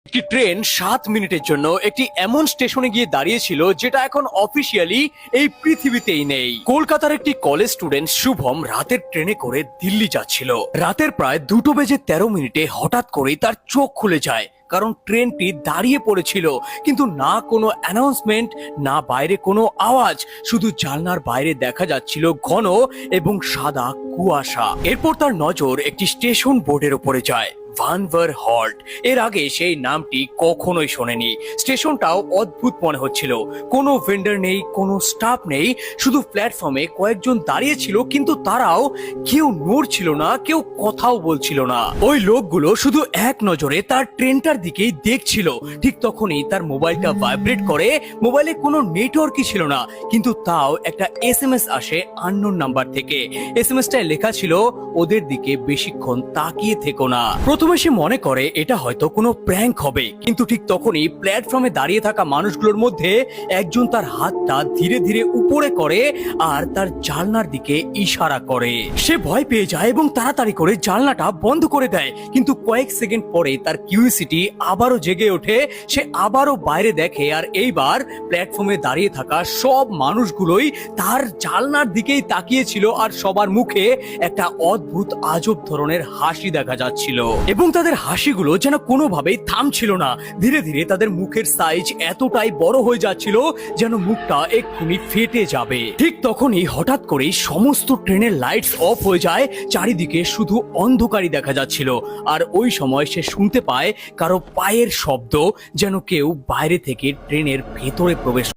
একটি ট্রেন 7 মিনিটের জন্য একটি এমন স্টেশনে গিয়ে দাঁড়িয়েছিল যেটা এখন অফিসিয়ালি এই পৃথিবীতেই নেই। কলকাতার একটি কলেজ স্টুডেন্ট শুভম রাতের ট্রেনে করে দিল্লি যাচ্ছিল। রাতের প্রায় 2:13 হঠাৎ করেই তার চোখ খুলে যায়, কারণ ট্রেনটি দাঁড়িয়ে পড়েছিল। কিন্তু না কোনো অ্যানাউন্সমেন্ট, না বাইরে কোনো আওয়াজ, শুধু জানলার বাইরে দেখা যাচ্ছিল ঘন এবং সাদা কুয়াশা। এরপর তার নজর একটি স্টেশন বোর্ডের উপরে যায়, ভানভার হল্ট। এর আগে সেই নামটি কখনোই শোনেনি। স্টেশনটাও অদ্ভুত মনে হচ্ছিল। কোনো ভেন্ডর নেই, কোনো স্টাফ নেই, শুধু প্ল্যাটফর্মে কয়েকজন দাঁড়িয়ে ছিল, কিন্তু তারাও কেউ নড়ছিল না, কেউ কথাও বলছিল না। ওই লোকগুলো শুধু এক নজরে তার ট্রেনটার দিকেই দেখছিল। ঠিক তখনই তার মোবাইলটা ভাইব্রেট করে। মোবাইলে কোনো নেটওয়ার্কই ছিল না, কিন্তু তাও একটা এসএমএস আসে আননোন নাম্বার থেকে। এসএমএসটায় লেখা ছিল, ওদের দিকে বেশিক্ষণ তাকিয়ে থেকো না। প্রথমে সে মনে করে এটা হয়তো কোনো প্র্যাঙ্ক হবে, কিন্তু ঠিক তখনই প্ল্যাটফর্মে দাঁড়িয়ে থাকা মানুষগুলোর মধ্যে একজন তার হাতটা ধীরে ধীরে উপরে করে আর তার জানলার দিকে ইশারা করে। সে ভয় পেয়ে যায় এবং তাড়াতাড়ি করে জানলাটা বন্ধ করে দেয়। কিন্তু কয়েক সেকেন্ড পরে তার কিউরিওসিটি আবারও জেগে ওঠে। সে আবারও বাইরে দেখে, আর এইবার প্ল্যাটফর্মে দাঁড়িয়ে থাকা সব মানুষগুলোই তার জানলার দিকেই তাকিয়েছিল, আর সবার মুখে একটা অদ্ভুত আজব ধরনের হাসি দেখা যাচ্ছিল এবং তাদের হাসিগুলো যেন কোনোভাবেই থামছিল না। ধীরে ধীরে তাদের মুখের সাইজ এতটাই বড় হয়ে যাচ্ছিল যেন মুখটা এক্ষুনি ফেটে যাবে। ঠিক তখনই হঠাৎ করেই সমস্ত ট্রেনের লাইটস অফ হয়ে যায়, চারিদিকে শুধু অন্ধকারই দেখা যাচ্ছিল। আর ওই সময় সে শুনতে পায় কারো পায়ের শব্দ, যেন কেউ বাইরে থেকে ট্রেনের ভেতরে প্রবেশ